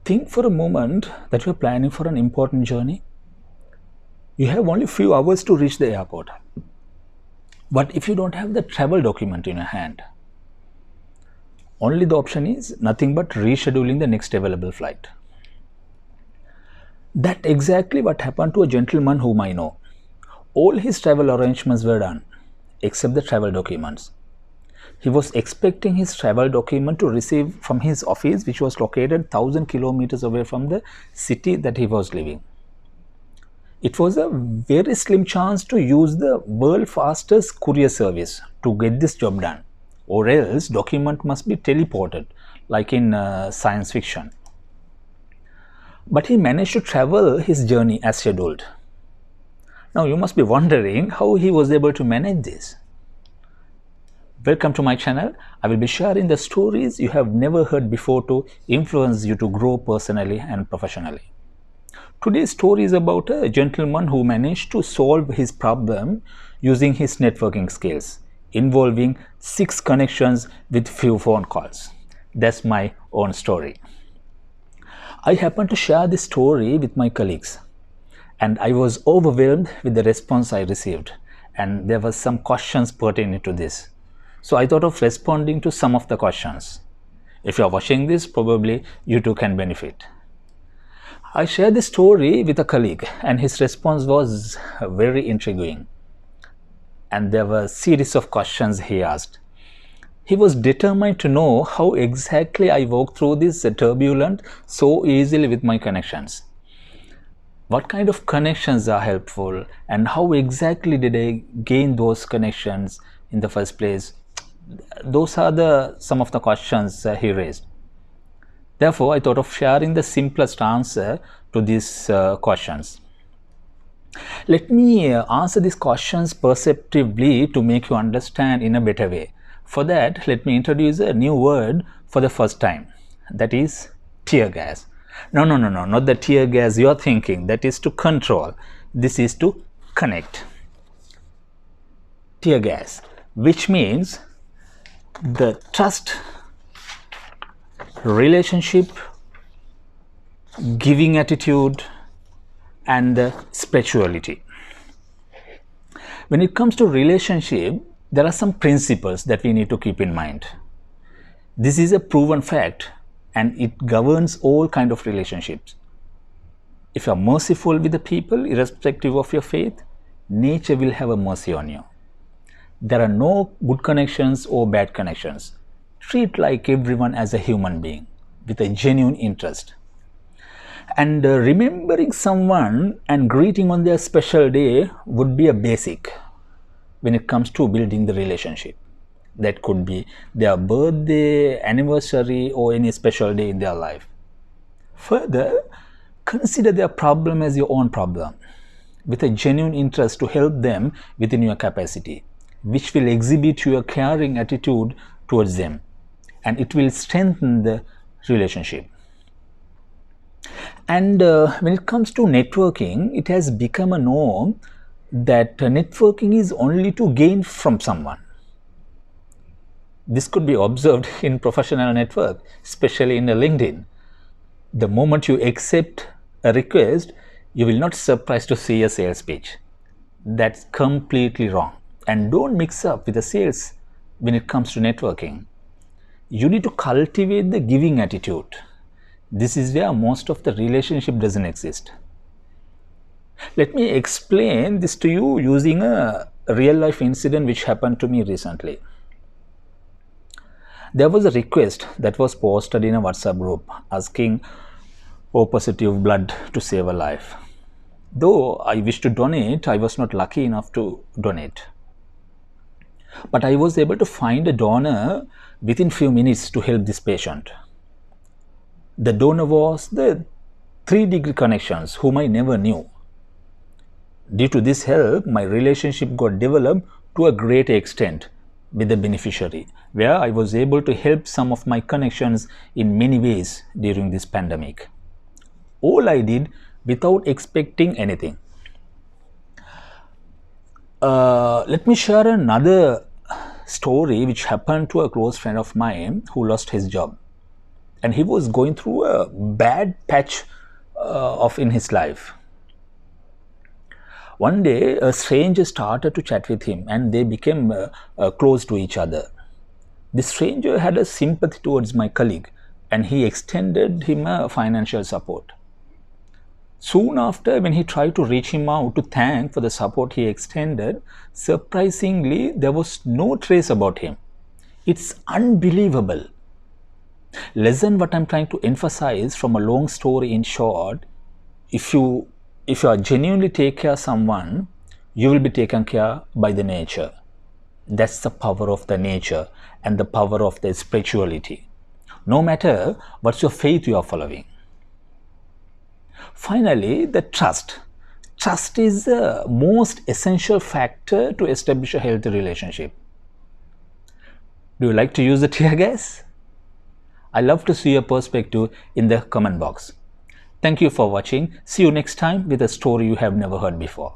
Think for a moment that you're planning for an important journey. You have only few hours to reach the airport. But if you don't have the travel document in your hand, only the option is nothing but rescheduling the next available flight. That's exactly what happened to a gentleman whom I know. All his travel arrangements were done, except the travel documents. He was expecting his travel document to receive from his office, which was located 1,000 kilometers away from the city that he was living. It was a very slim chance to use the world fastest courier service to get this job done, or else document must be teleported like in science fiction. But he managed to travel his journey as scheduled. Now you must be wondering how he was able to manage this. Welcome to my channel. I will be sharing the stories you have never heard before to influence you to grow personally and professionally. Today's story is about a gentleman who managed to solve his problem using his networking skills, involving 6 connections with few phone calls. That's my own story. I happened to share this story with my colleagues, and I was overwhelmed with the response I received, and there were some questions pertaining to this. So I thought of responding to some of the questions. If you are watching this, probably you too can benefit. I shared this story with a colleague, and his response was very intriguing. And there were a series of questions he asked. He was determined to know how exactly I walked through this turbulent so easily with my connections. What kind of connections are helpful, and how exactly did I gain those connections in the first place? Those are some of the questions he raised. Therefore, I thought of sharing the simplest answer to these questions. Let me answer these questions perceptively to make you understand in a better way. For that, let me introduce a new word for the first time. That is tear gas. No, not the tear gas you're thinking. That is to control. This is to connect. Tear gas, which means the trust, relationship, giving attitude, and the spirituality. When it comes to relationship, there are some principles that we need to keep in mind. This is a proven fact, and it governs all kind of relationships. If you are merciful with the people, irrespective of your faith, nature will have a mercy on you. There are no good connections or bad connections. Treat like everyone as a human being with a genuine interest. And remembering someone and greeting on their special day would be a basic when it comes to building the relationship. That could be their birthday, anniversary, or any special day in their life. Further, consider their problem as your own problem with a genuine interest to help them within your capacity, which will exhibit your caring attitude towards them, and it will strengthen the relationship. And when it comes to networking, it has become a norm that networking is only to gain from someone. This could be observed in professional network, especially in a LinkedIn. The moment you accept a request, you will not be surprised to see a sales pitch. That's completely wrong. And don't mix up with the sales when it comes to networking. You need to cultivate the giving attitude. This is where most of the relationship doesn't exist. Let me explain this to you using a real life incident which happened to me recently. There was a request that was posted in a WhatsApp group asking O positive blood to save a life. Though I wished to donate, I was not lucky enough to donate. But I was able to find a donor within few minutes to help this patient. The donor was the 3-degree connections whom I never knew. Due to this help, my relationship got developed to a great extent with the beneficiary, where I was able to help some of my connections in many ways during this pandemic. All I did without expecting anything. Let me share another story which happened to a close friend of mine who lost his job. and he was going through a bad patch in his life. One day, a stranger started to chat with him, and they became close to each other. The stranger had a sympathy towards my colleague, and he extended him a financial support. Soon after, when he tried to reach him out to thank for the support he extended, surprisingly, there was no trace about him. It's unbelievable. Lesson what I'm trying to emphasize from a long story in short, if you are genuinely take care of someone, you will be taken care by the nature. That's the power of the nature and the power of the spirituality. No matter what's your faith you are following. Finally, the trust. Trust is the most essential factor to establish a healthy relationship. Do you like to use the tear gas? I love to see your perspective in the comment box. Thank you for watching. See you next time with a story you have never heard before.